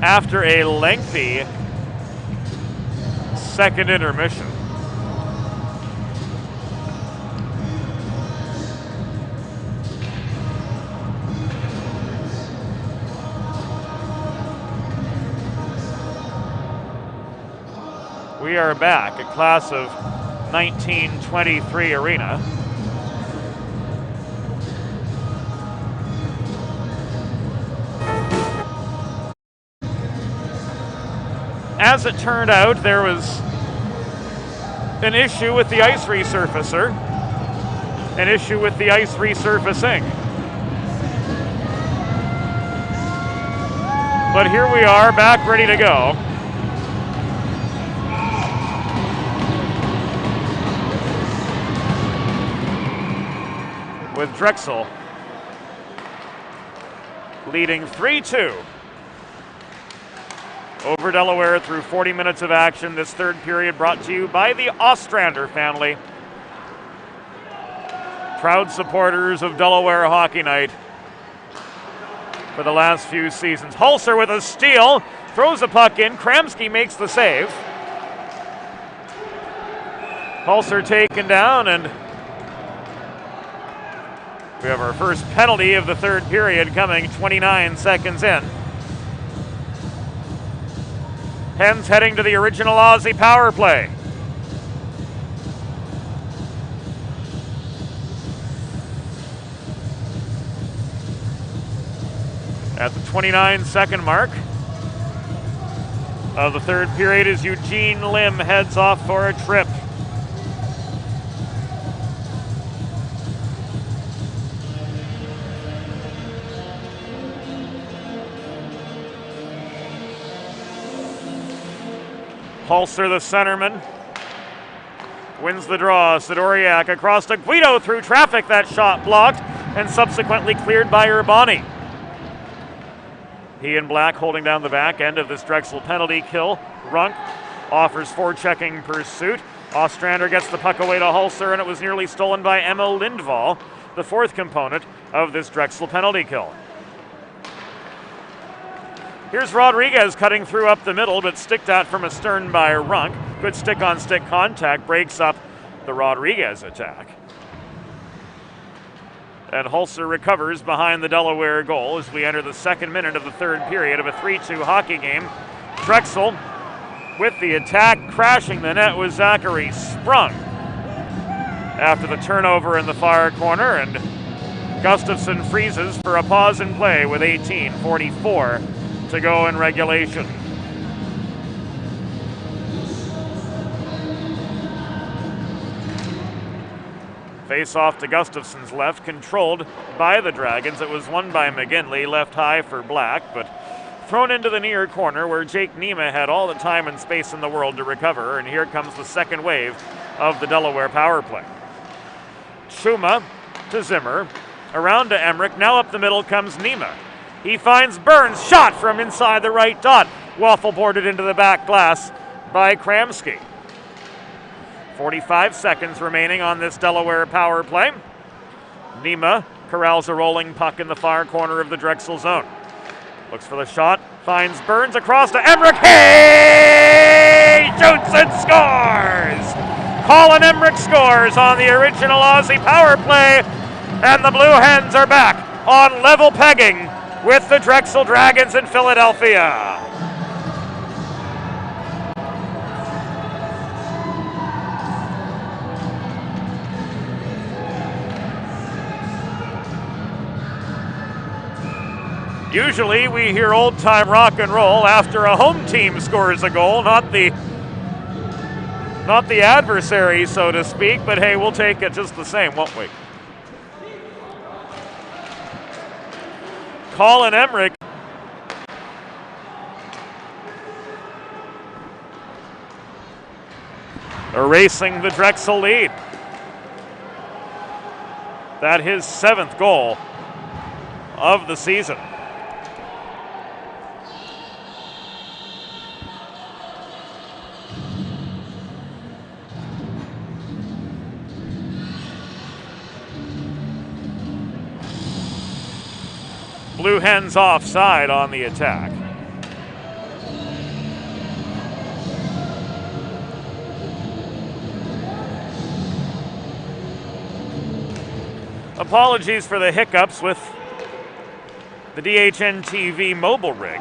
after a lengthy second intermission. We are back at class of 1923 arena. As it turned out, there was an issue with the ice resurfacer, an issue with the ice resurfacing. But here we are, back ready to go. With Drexel leading 3-2 over Delaware through 40 minutes of action. This third period brought to you by the Ostrander family, proud supporters of Delaware Hockey Night for the last few seasons. Hulser with a steal, throws the puck in. Kramsky makes the save. Hulser taken down, and we have our first penalty of the third period coming 29 seconds in. Hens heading to the original Aussie power play. At the 29-second mark of the third period, as Eugene Lim heads off for a trip. Hulser, the centerman, wins the draw. Sidoriak across to Guido through traffic. That shot blocked and subsequently cleared by Urbani. He and Black holding down the back end of this Drexel penalty kill. Runk offers forechecking pursuit. Ostrander gets the puck away to Hulser, and it was nearly stolen by Emma Lindvall, the fourth component of this Drexel penalty kill. Here's Rodriguez cutting through up the middle, but sticked at from astern by Runk. Good stick-on-stick contact breaks up the Rodriguez attack. And Hulser recovers behind the Delaware goal as we enter the second minute of the third period of a 3-2 hockey game. Drexel with the attack, crashing the net with Zachary Sprung after the turnover in the far corner, and Gustafsson freezes for a pause in play with 18:44 to go in regulation. Face off to Gustafsson's left, controlled by the Dragons. It was won by McGinley, left high for Black, but thrown into the near corner where Jake Nema had all the time and space in the world to recover, and here comes the second wave of the Delaware power play. Chuma to Zimmer, around to Emmerich, now up the middle comes Nema. He finds Burns, shot from inside the right dot. Waffle boarded into the back glass by Kramsky. 45 seconds remaining on this Delaware power play. Nema corrals a rolling puck in the far corner of the Drexel zone. Looks for the shot, finds Burns across to Emmerich. Hey! Shoots and scores! Colin Emmerich scores on the original Aussie power play, and the Blue Hens are back on level pegging with the Drexel Dragons in Philadelphia. Usually we hear old-time rock and roll after a home team scores a goal, not the adversary, so to speak, but hey, we'll take it just the same, won't we? Colin Emmerich erasing the Drexel lead. That his 7th goal of the season. Blue Hens offside on the attack. Apologies for the hiccups with the DHN TV mobile rig.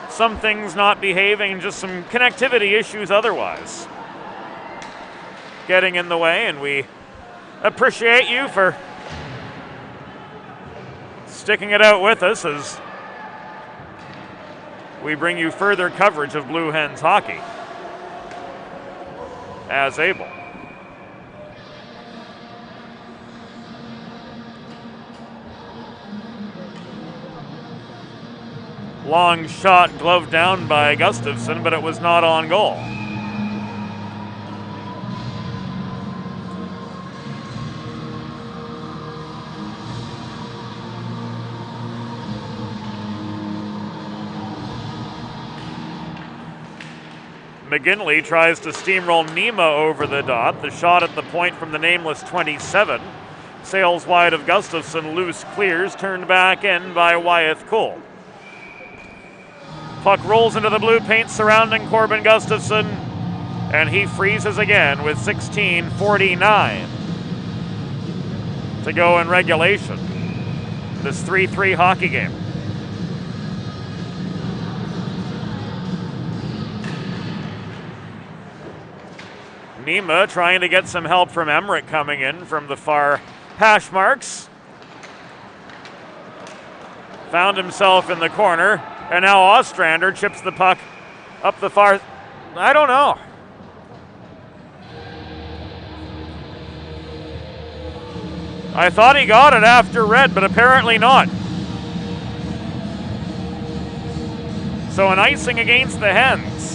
Some things not behaving, just some connectivity issues otherwise getting in the way, and we appreciate you for sticking it out with us as we bring you further coverage of Blue Hens hockey as able. Long shot gloved down by Gustafson, but it was not on goal. McGinley tries to steamroll Nima over the dot. The shot at the point from the nameless 27 sails wide of Gustafson, loose clears, turned back in by Wyeth Cole. Puck rolls into the blue paint surrounding Corbin Gustafson, and he freezes again with 16:49 to go in regulation. This 3-3 hockey game. Nima trying to get some help from Emmerich coming in from the far hash marks. Found himself in the corner, and now Ostrander chips the puck up the far. I don't know. I thought he got it after red, but apparently not. So an icing against the Hens.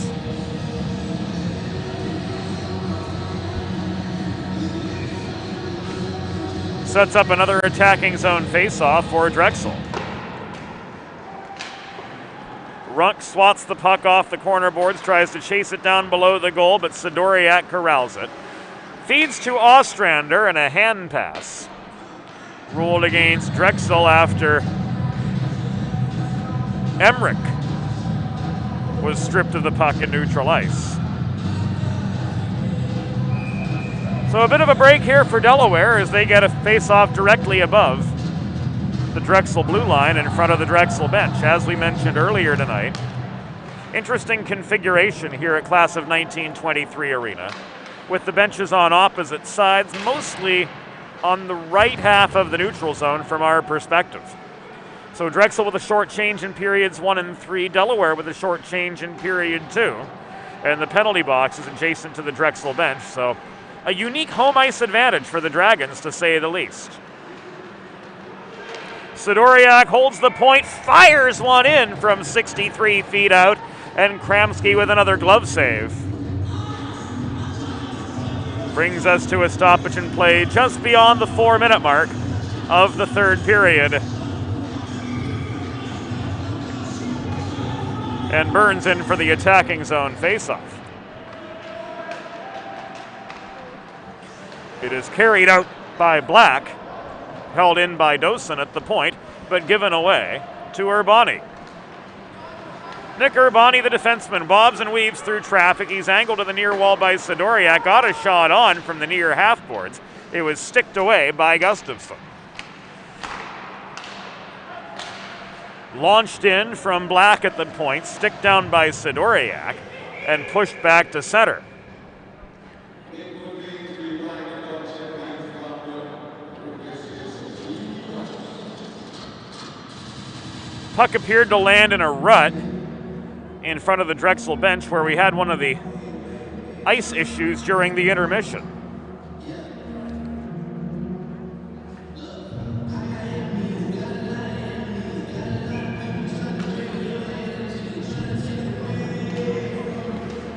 Sets up another attacking zone faceoff for Drexel. Runk swats the puck off the corner boards, tries to chase it down below the goal, but Sidoriak corrals it. Feeds to Ostrander and a hand pass. Ruled against Drexel after Emmerich was stripped of the puck in neutral ice. So a bit of a break here for Delaware as they get a face-off directly above the Drexel blue line in front of the Drexel bench. As we mentioned earlier tonight, interesting configuration here at Class of 1923 Arena, with the benches on opposite sides, mostly on the right half of the neutral zone from our perspective. So Drexel with a short change in periods 1 and 3, Delaware with a short change in period 2, and the penalty box is adjacent to the Drexel bench, so a unique home ice advantage for the Dragons, to say the least. Sidoriak holds the point, fires one in from 63 feet out, and Kramsky with another glove save. Brings us to a stoppage in play just beyond the 4-minute mark of the third period. And Burns in for the attacking zone faceoff. It is carried out by Black, held in by Dosen at the point, but given away to Urbani. Nick Urbani, the defenseman, bobs and weaves through traffic. He's angled to the near wall by Sidoriak, got a shot on from the near half boards. It was sticked away by Gustafson. Launched in from Black at the point, stick down by Sidoriak, and pushed back to center. Puck appeared to land in a rut in front of the Drexel bench, where we had one of the ice issues during the intermission.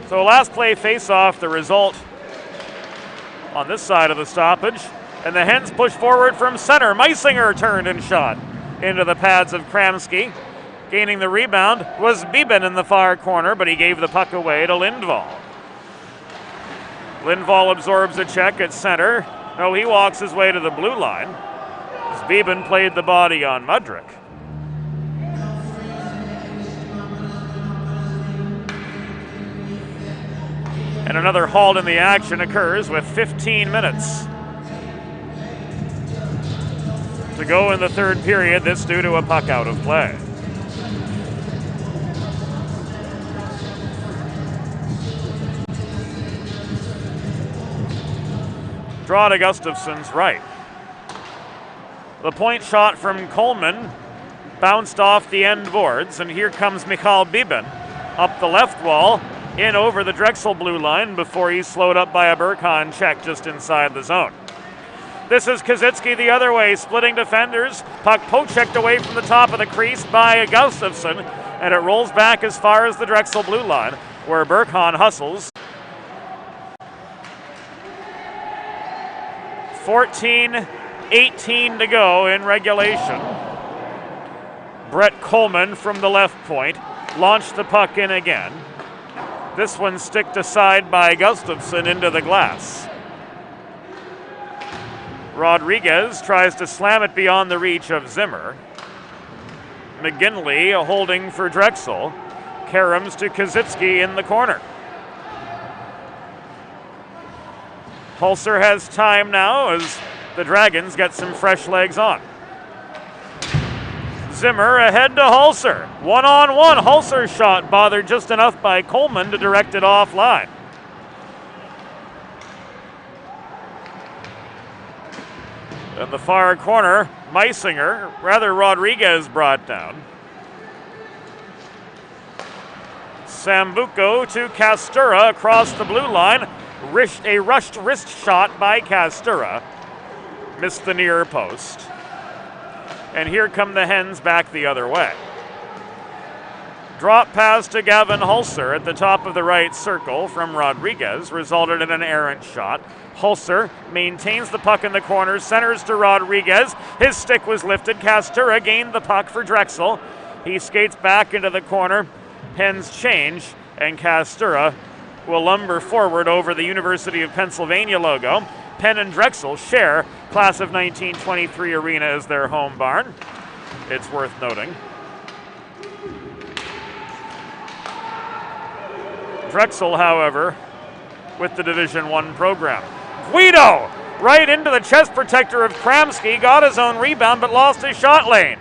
So last play face-off, the result on this side of the stoppage, and the Hens push forward from center. Meisinger turned and shot into the pads of Kramsky. Gaining the rebound was Bieben in the far corner, but he gave the puck away to Lindvall. Lindvall absorbs a check at center. No, he walks his way to the blue line as Bieben played the body on Mudrick. And another halt in the action occurs with 15 minutes to go in the third period, this due to a puck out of play. Draw to Gustafson's right. The point shot from Coleman bounced off the end boards, and here comes Michal Bibin up the left wall, in over the Drexel blue line before he's slowed up by a Burkhan check just inside the zone. This is Kazitsky the other way, splitting defenders. Puck poke-checked away from the top of the crease by Gustafson, and it rolls back as far as the Drexel blue line, where Burkhan hustles. 14-18 to go in regulation. Brett Coleman from the left point launched the puck in again. This one sticked aside by Gustafson into the glass. Rodriguez tries to slam it beyond the reach of Zimmer. McGinley holding for Drexel. Karams to Kazitsky in the corner. Hulser has time now as the Dragons get some fresh legs on. Zimmer ahead to Hulser. One-on-one. Hulser's shot bothered just enough by Coleman to direct it offline. In the far corner, Rodriguez brought down. Sambuco to Castura across the blue line. A rushed wrist shot by Castura. Missed the near post. And here come the Hens back the other way. Drop pass to Gavin Hulser at the top of the right circle from Rodriguez resulted in an errant shot. Hulser maintains the puck in the corner, centers to Rodriguez. His stick was lifted. Castura gained the puck for Drexel. He skates back into the corner. Hens change, and Castura will lumber forward over the University of Pennsylvania logo. Penn and Drexel share class of 1923 arena as their home barn. It's worth noting. Drexel, however, with the Division I program. Guido right into the chest protector of Kramsky, got his own rebound but lost his shot lane.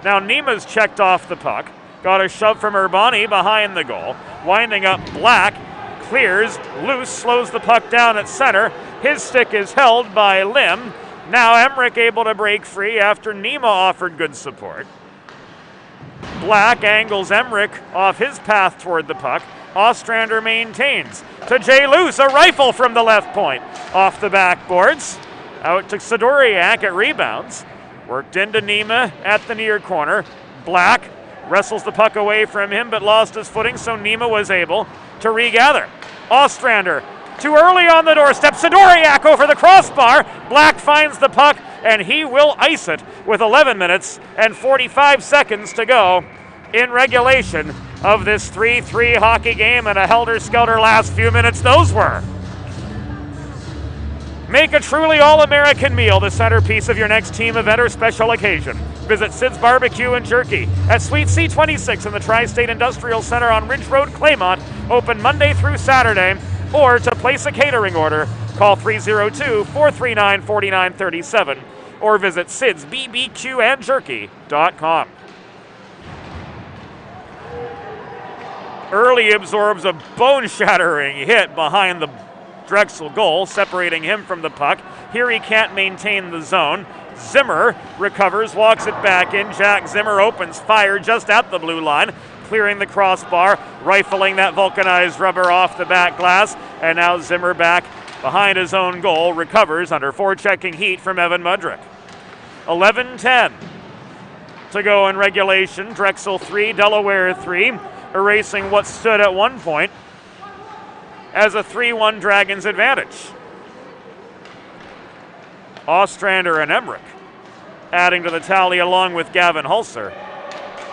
Now Nima's checked off the puck, got a shove from Urbani behind the goal, winding up Black, clears, loose, slows the puck down at center. His stick is held by Lim. Now Emmerich able to break free after Nima offered good support. Black angles Emmerich off his path toward the puck. Ostrander maintains to Jay Luce, a rifle from the left point. Off the backboards, out to Sidoriak at rebounds. Worked into Nima at the near corner. Black wrestles the puck away from him but lost his footing, so Nima was able to regather. Ostrander too early on the doorstep. Sidoriak over the crossbar. Black finds the puck and he will ice it with 11 minutes and 45 seconds to go in regulation of this 3-3 hockey game, and a helter-skelter last few minutes those were. Make a truly all-American meal the centerpiece of your next team event or special occasion. Visit Sid's Barbecue and Jerky at Suite C26 in the Tri-State Industrial Center on Ridge Road, Claymont, open Monday through Saturday. Or to place a catering order, call 302-439-4937 or visit sidsbbqandjerky.com. Early absorbs a bone-shattering hit behind the Drexel goal, separating him from the puck. Here he can't maintain the zone. Zimmer recovers, walks it back in. Jack Zimmer opens fire just at the blue line, clearing the crossbar, rifling that vulcanized rubber off the back glass. And now Zimmer back behind his own goal, recovers under forechecking heat from Evan Mudrick. 11-10 to go in regulation. Drexel 3, Delaware 3, erasing what stood at one point as a 3-1 Dragons advantage. Ostrander and Emmerich adding to the tally along with Gavin Hulser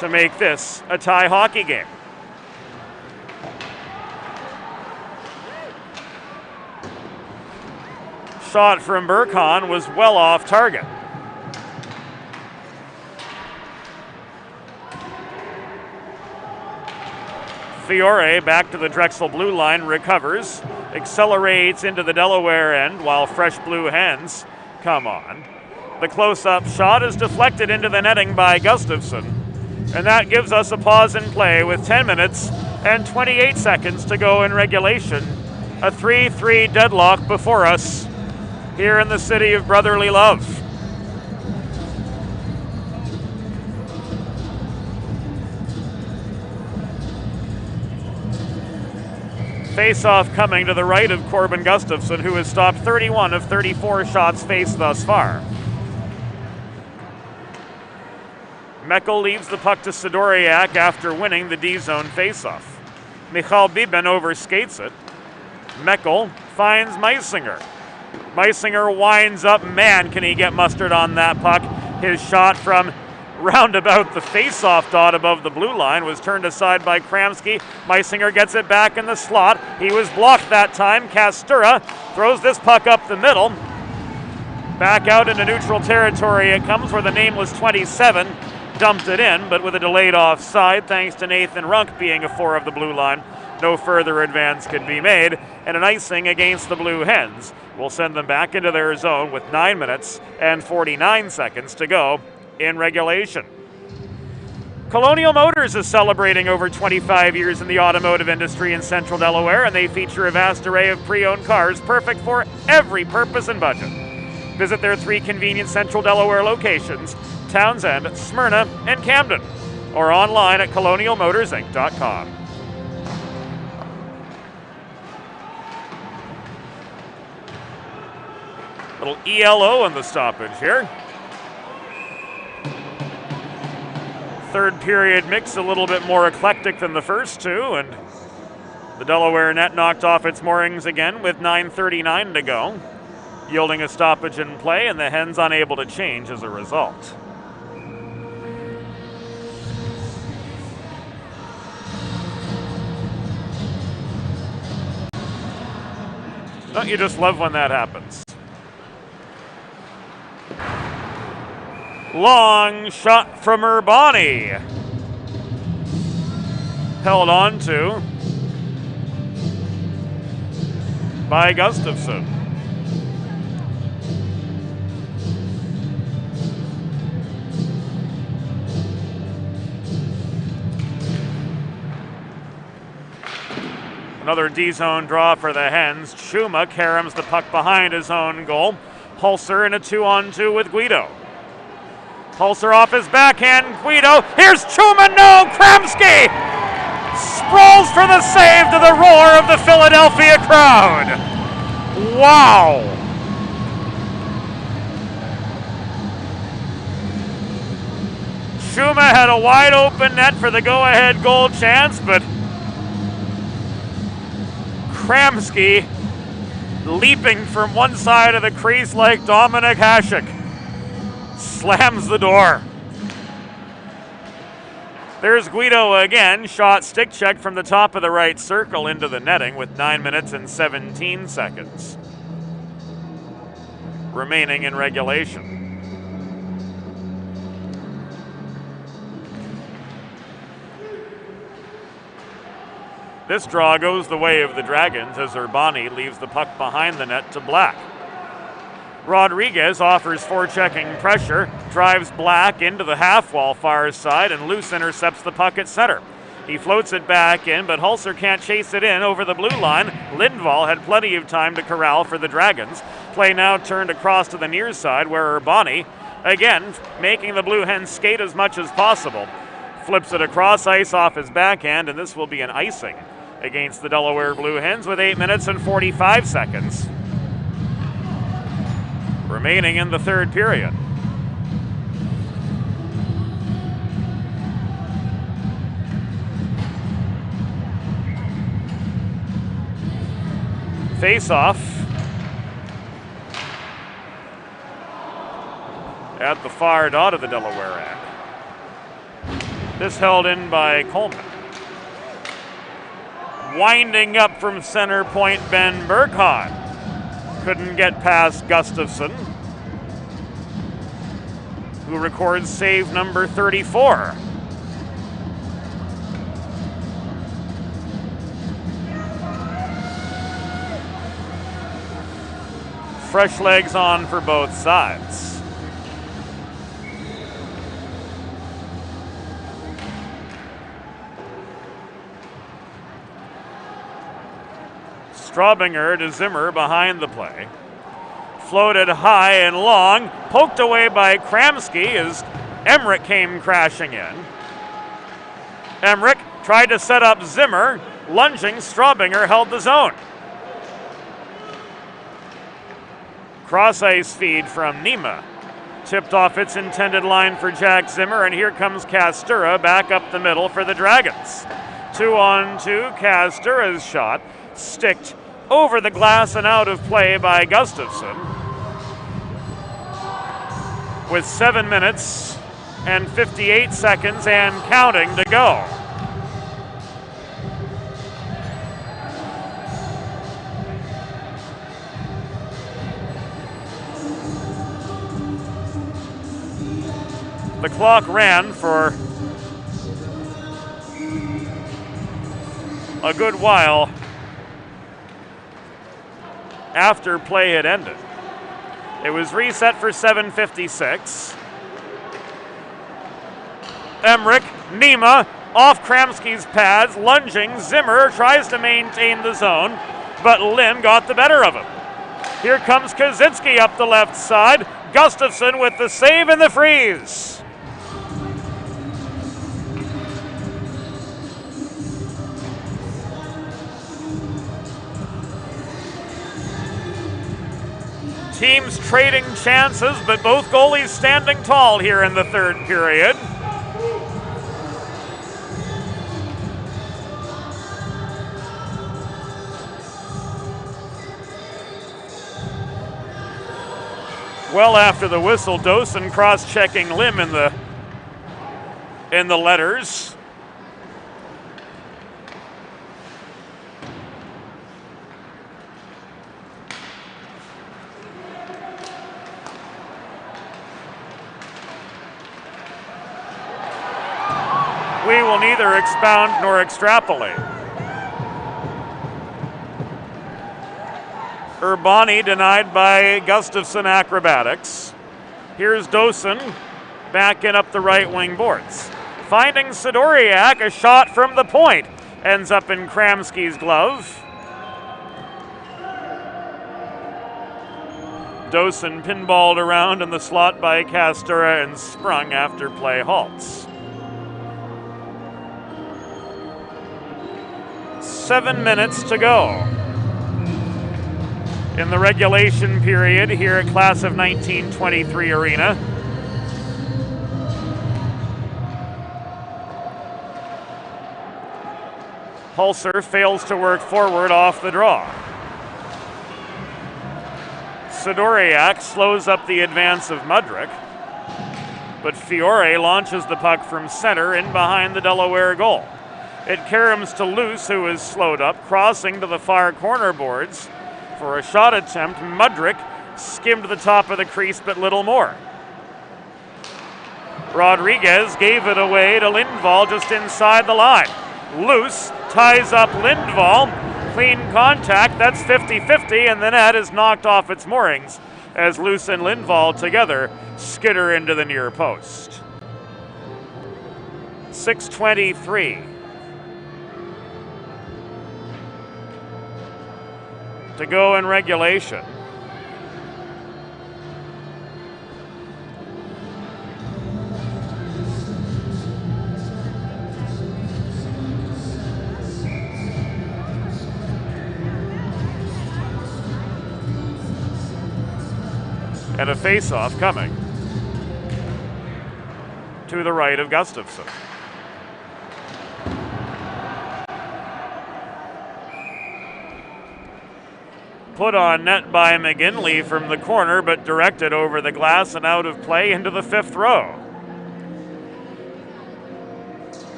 to make this a tie hockey game. Shot from Burkhan was well off target. Fiore back to the Drexel blue line, recovers, accelerates into the Delaware end while fresh Blue Hens come on. The close-up shot is deflected into the netting by Gustafson, and that gives us a pause in play with 10 minutes and 28 seconds to go in regulation. A 3-3 deadlock before us here in the city of brotherly love. Face-off coming to the right of Corbin Gustafson, who has stopped 31 of 34 shots faced thus far. Meckel leaves the puck to Sidoriak after winning the D-zone face-off. Michal Bibin overskates it. Meckel finds Meisinger. Meisinger winds up. Man, can he get mustard on that puck. His shot from roundabout the face-off dot above the blue line was turned aside by Kramsky. Meisinger gets it back in the slot. He was blocked that time. Kastura throws this puck up the middle. Back out into neutral territory it comes, where the nameless 27 dumped it in, but with a delayed offside thanks to Nathan Runk being a 4 of the blue line. No further advance could be made, and an icing against the Blue Hens will send them back into their zone with 9 minutes and 49 seconds to go in regulation. Colonial Motors is celebrating over 25 years in the automotive industry in central Delaware, and they feature a vast array of pre-owned cars perfect for every purpose and budget. Visit their 3 convenient central Delaware locations: Townsend, Smyrna, and Camden, or online at colonialmotorsinc.com. Little ELO in the stoppage here. Third period mix a little bit more eclectic than the first two, and the Delaware net knocked off its moorings again with 9:39 to go, yielding a stoppage in play, and the Hens unable to change as a result. Don't you just love when that happens? Long shot from Urbani. Held on to by Gustafson. Another D-zone draw for the Hens. Chuma caroms the puck behind his own goal. Hulser in a 2-on-2 with Guido. Hulser off his backhand. Guido. Here's Chuma. No! Kramsky sprawls for the save to the roar of the Philadelphia crowd. Wow! Chuma had a wide open net for the go-ahead goal chance, but Kramsky leaping from one side of the crease like Dominic Hasek slams the door. There's Guido again. Shot stick check from the top of the right circle into the netting with 9 minutes and 17 seconds remaining in regulation. This draw goes the way of the Dragons as Urbani leaves the puck behind the net to Black. Rodriguez offers forechecking pressure, drives Black into the half wall far side, and Luce intercepts the puck at center. He floats it back in, but Hulser can't chase it in over the blue line. Lindvall had plenty of time to corral for the Dragons. Play now turned across to the near side, where Urbani, again making the Blue Hens skate as much as possible, flips it across ice off his backhand, and this will be an icing against the Delaware Blue Hens with 8 minutes and 45 seconds remaining in the third period. Face-off at the far dot of the Delaware end. This held in by Coleman. Winding up from center point, Ben Burkhardt couldn't get past Gustafson, who records save number 34. Fresh legs on for both sides. Straubinger to Zimmer behind the play. Floated high and long, poked away by Kramski as Emmerich came crashing in. Emmerich tried to set up Zimmer, lunging, Straubinger held the zone. Cross ice feed from Nima. Tipped off its intended line for Jack Zimmer, and here comes Kastura back up the middle for the Dragons. 2-on-2, Kastura's shot sticked over the glass and out of play by Gustafsson. With 7 minutes and 58 seconds and counting to go. The clock ran for a good while after play had ended. It was reset for 7:56. Emmerich, Nima, off Kramski's pads, lunging. Zimmer tries to maintain the zone, but Lynn got the better of him. Here comes Kaczynski up the left side. Gustafsson with the save and the freeze. Teams trading chances, but both goalies standing tall here in the third period. Well after the whistle, Dosen cross-checking Lim in the letters. We will neither expound nor extrapolate. Urbani denied by Gustafsson acrobatics. Here's Dosen back in up the right wing boards. Finding Sidoriak, a shot from the point. Ends up in Kramski's glove. Dosen pinballed around in the slot by Kastura and sprung after play halts. 7 minutes to go in the regulation period here at Class of 1923 Arena. Hulser fails to work forward off the draw. Sidoriak slows up the advance of Mudryk, but Fiore launches the puck from center in behind the Delaware goal. It caroms to Luce, who is slowed up, crossing to the far corner boards for a shot attempt. Mudryk skimmed the top of the crease, but little more. Rodriguez gave it away to Lindvall just inside the line. Luce ties up Lindvall. Clean contact, that's 50-50, and the net is knocked off its moorings as Luce and Lindvall together skitter into the near post. 6:23 to go in regulation. And a face-off coming to the right of Gustafsson. Put on net by McGinley from the corner, but directed over the glass and out of play into the fifth row.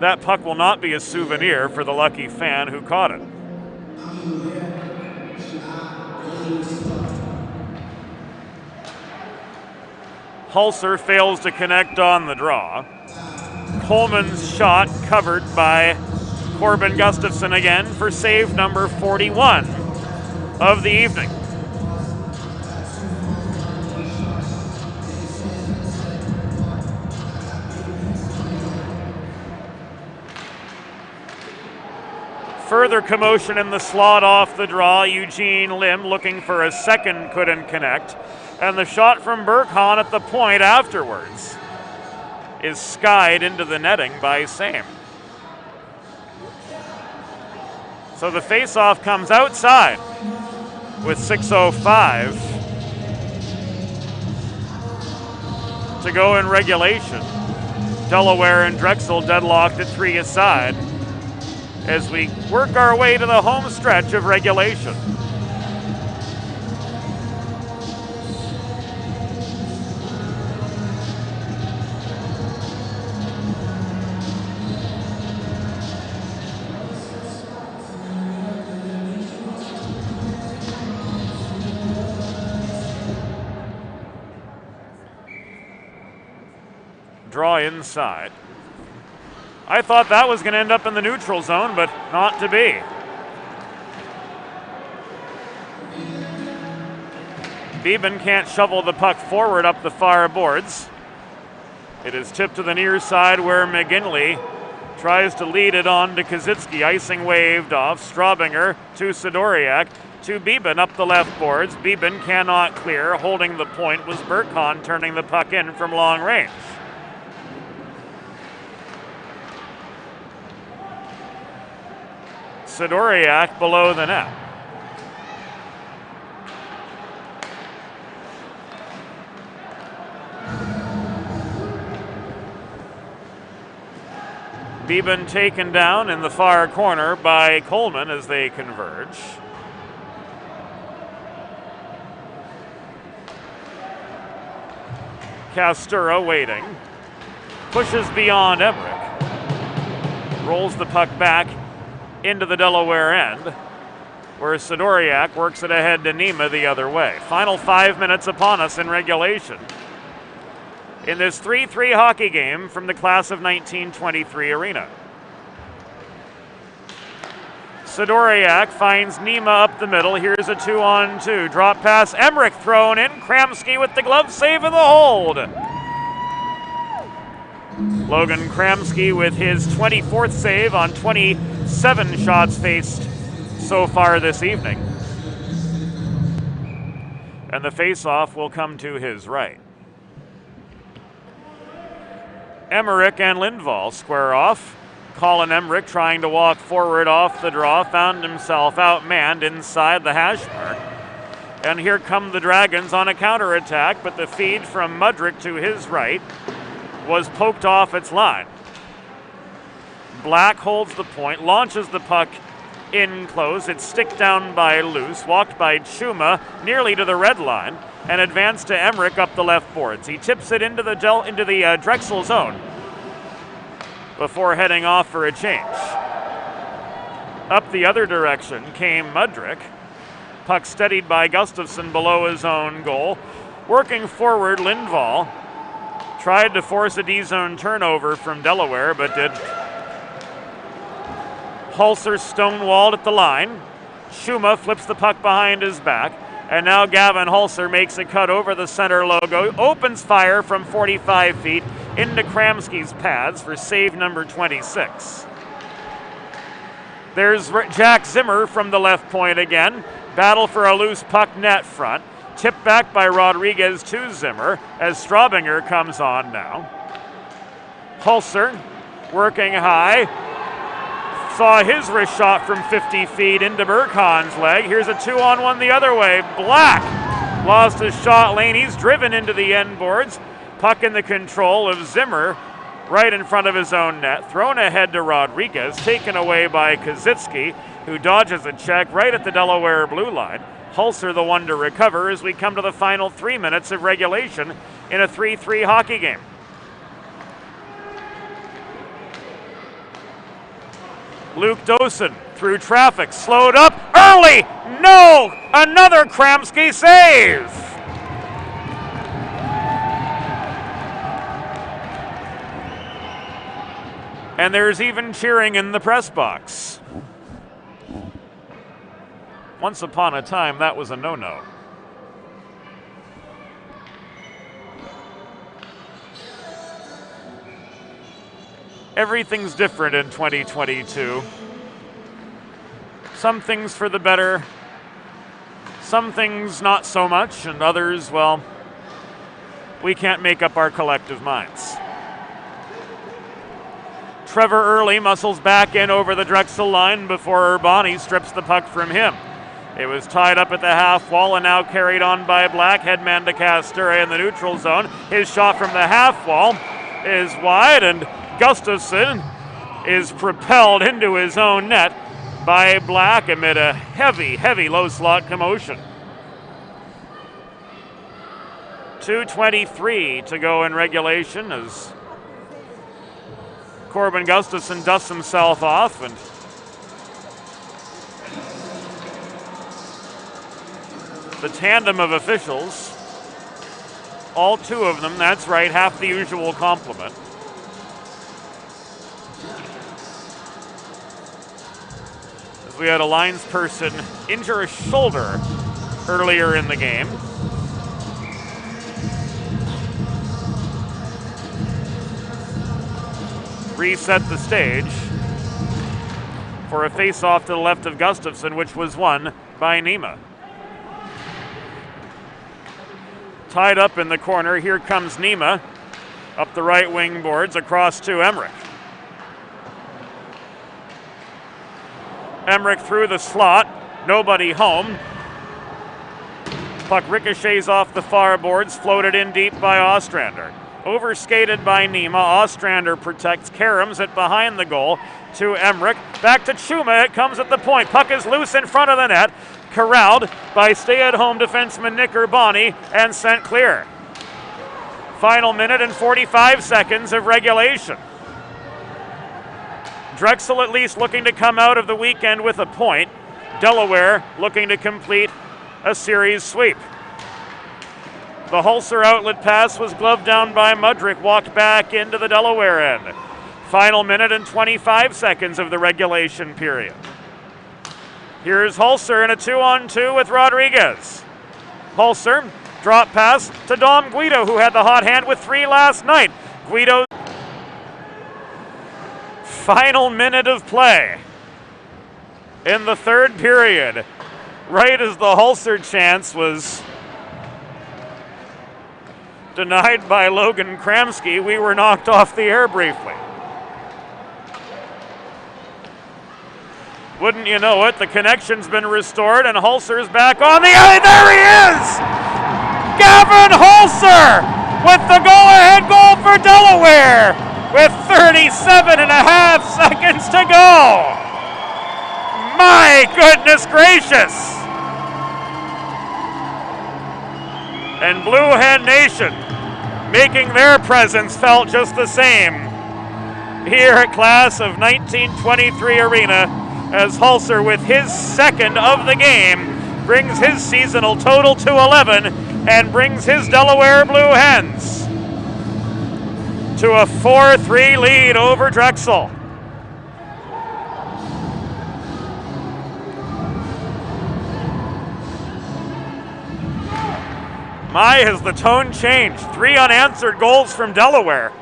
That puck will not be a souvenir for the lucky fan who caught it. Hulser fails to connect on the draw. Coleman's shot covered by Corbin Gustafson again for save number 41 of the evening. Further commotion in the slot off the draw. Eugene Lim looking for a second, couldn't connect. And the shot from Burkhan at the point afterwards is skied into the netting by Same. So the face-off comes outside with 6:05 to go in regulation. Delaware and Drexel deadlocked at 3 aside as we work our way to the home stretch of regulation. Draw inside. I thought that was going to end up in the neutral zone, but not to be. Beeben can't shovel the puck forward up the far boards. It is tipped to the near side where McGinley tries to lead it on to Kazitsky. Icing waved off. Straubinger to Sidoriak to Beeben up the left boards. Beeben cannot clear. Holding the point was Burkhan, turning the puck in from long range. Sidoriak below the net. Beeben taken down in the far corner by Coleman as they converge. Castura waiting. Pushes beyond Emmerich. Rolls the puck back into the Delaware end, where Sidoriak works it ahead to Nima the other way. Final 5 minutes upon us in regulation. In this 3-3 hockey game from the class of 1923 arena. Sidoriak finds Nima up the middle. Here's a 2-on-2. Drop pass, Emmerich thrown in. Kramsky with the glove save and the hold. Logan Kramsky with his 24th save on 27 shots faced so far this evening. And the face-off will come to his right. Emmerich and Lindvall square off. Colin Emmerich trying to walk forward off the draw, found himself outmanned inside the hash mark. And here come the Dragons on a counterattack, but the feed from Mudrick to his right was poked off its line. Black holds the point, launches the puck in close. It's sticked down by Luce, walked by Chuma nearly to the red line, and advanced to Emmerich up the left boards. He tips it into the Drexel zone before heading off for a change. Up the other direction came Mudrick. Puck steadied by Gustafson below his own goal. Working forward, Lindvall tried to force a D-zone turnover from Delaware, but did. Hulser stonewalled at the line. Chuma flips the puck behind his back, and now Gavin Hulser makes a cut over the center logo, opens fire from 45 feet into Kramsky's pads for save number 26. There's Jack Zimmer from the left point again. Battle for a loose puck net front. Tipped back by Rodriguez to Zimmer as Straubinger comes on now. Hulser working high. Saw his wrist shot from 50 feet into Burkhan's leg. Here's a 2-on-1 the other way. Black lost his shot lane. He's driven into the end boards. Puck in the control of Zimmer right in front of his own net. Thrown ahead to Rodriguez. Taken away by Kazitsky, who dodges a check right at the Delaware blue line. Hulser the one to recover as we come to the final 3 minutes of regulation in a 3-3 hockey game. Luke Dosen through traffic, slowed up, early, no! Another Kramsky save! And there's even cheering in the press box. Once upon a time, that was a no-no. Everything's different in 2022. Some things for the better, some things not so much, and others, well, we can't make up our collective minds. Trevor Early muscles back in over the Drexel line before Urbani strips the puck from him. It was tied up at the half wall and now carried on by Black. Headman to Castura in the neutral zone. His shot from the half wall is wide, and Gustafsson is propelled into his own net by Black amid a heavy low slot commotion. 2:23 to go in regulation as Corbin Gustafsson dusts himself off, and the tandem of officials, all two of them, that's right, half the usual complement. We had a linesperson injure a shoulder earlier in the game. Reset the stage for a face-off to the left of Gustafsson, which was won by Nima. Tied up in the corner, here comes Nima up the right wing boards across to Emmerich. Emmerich through the slot, nobody home. Puck ricochets off the far boards, floated in deep by Ostrander. Overskated by Nima, Ostrander protects, caroms it behind the goal to Emmerich. Back to Chuma, it comes at the point. Puck is loose in front of the net, corralled by stay-at-home defenseman Nick Urbani and sent clear. Final minute and 45 seconds of regulation. Drexel at least looking to come out of the weekend with a point. Delaware looking to complete a series sweep. The Hulser outlet pass was gloved down by Mudrick, walked back into the Delaware end. Final minute and 25 seconds of the regulation period. Here's Hulser in a 2-on-2 with Rodriguez. Hulser, drop pass to Dom Guido, who had the hot hand with 3 last night. Guido. Final minute of play in the third period. Right as the Hulser chance was denied by Logan Kramsky, we were knocked off the air briefly. Wouldn't you know it, the connection's been restored and Hulser's back on the ice. There he is! Gavin Hulser with the go-ahead goal for Delaware with 37 and a half seconds to go. My goodness gracious. And Blue Hen Nation making their presence felt just the same here at Class of 1923 Arena as Hulser, with his second of the game, brings his seasonal total to 11 and brings his Delaware Blue Hens to a 4-3 lead over Drexel. My, has the tone changed. 3 unanswered goals from Delaware,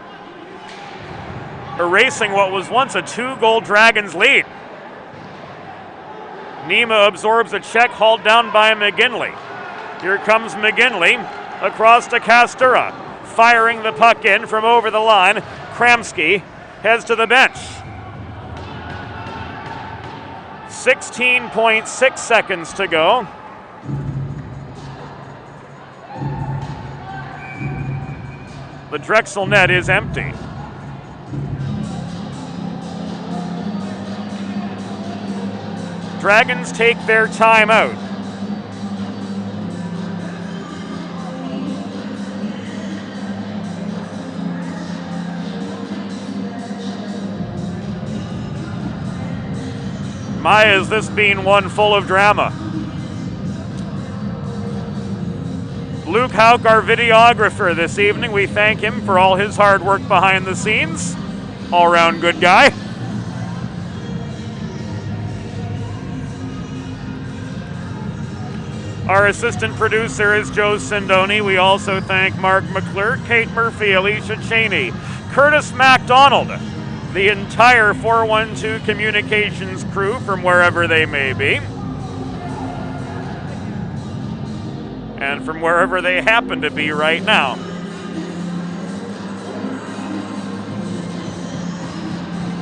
erasing what was once a 2-goal Dragons lead. Nima absorbs a check hauled down by McGinley. Here comes McGinley across to Castura, firing the puck in from over the line. Kramsky heads to the bench. 16.6 seconds to go. The Drexel net is empty. Dragons take their time out. My, has this been one full of drama. Luke Hauk, our videographer this evening, we thank him for all his hard work behind the scenes. all-around good guy. Our assistant producer is Joe Sindoni. We also thank Mark McClure, Kate Murphy, Alicia Cheney, Curtis MacDonald, the entire 412 Communications crew from wherever they may be, and from wherever they happen to be right now.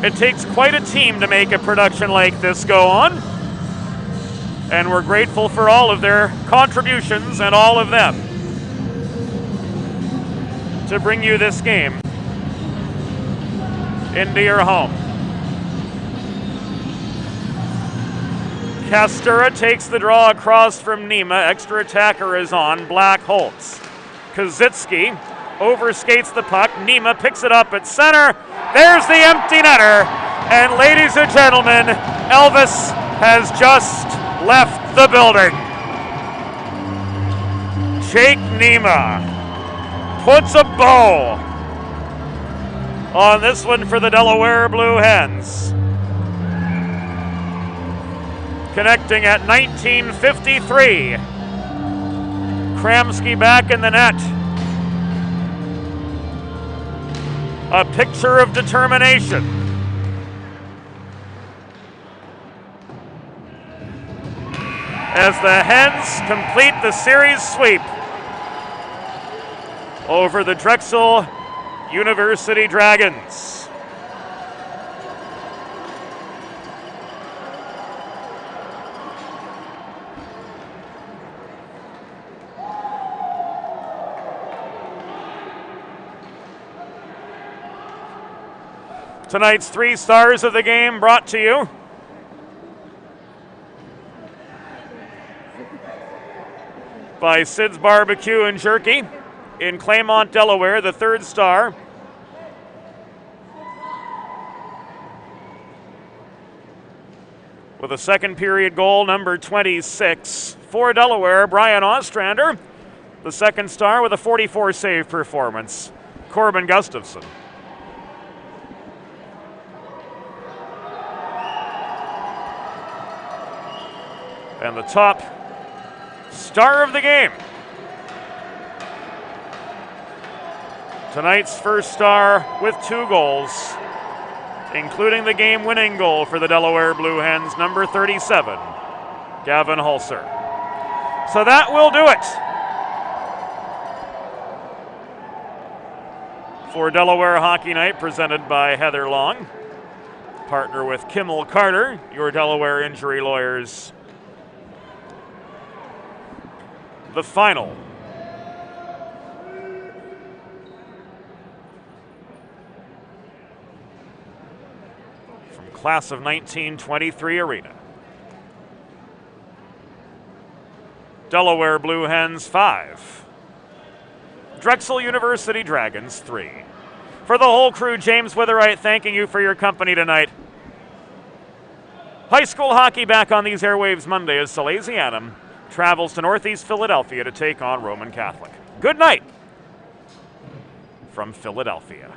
It takes quite a team to make a production like this go on, and we're grateful for all of their contributions and all of them to bring you this game into your home. Castura takes the draw across from Nima. Extra attacker is on. Black Holtz. Kazitsky overskates the puck. Nima picks it up at center. There's the empty netter. And ladies and gentlemen, Elvis has just left the building. Jake Nima puts a bow on this one for the Delaware Blue Hens. Connecting at 19:53. Kramsky back in the net. A picture of determination. As the Hens complete the series sweep over the Drexel University Dragons. Tonight's 3 stars of the game brought to you by Sid's Barbecue and Jerky in Claymont, Delaware, the 3rd star. With a second period goal, number 26 for Delaware, Brian Ostrander. The 2nd star with a 44 save performance, Corbin Gustafson. And the top star of the game, tonight's 1st star with 2 goals, including the game-winning goal for the Delaware Blue Hens, number 37, Gavin Hulser. So that will do it for Delaware Hockey Night, presented by Heather Long. Partner with Kimmel Carter, your Delaware injury lawyers. The final. From class of 1923 arena. Delaware Blue Hens 5. Drexel University Dragons 3. For the whole crew, James Witherite thanking you for your company tonight. High school hockey back on these airwaves Monday as Salesianum travels to Northeast Philadelphia to take on Roman Catholic. Good night from Philadelphia.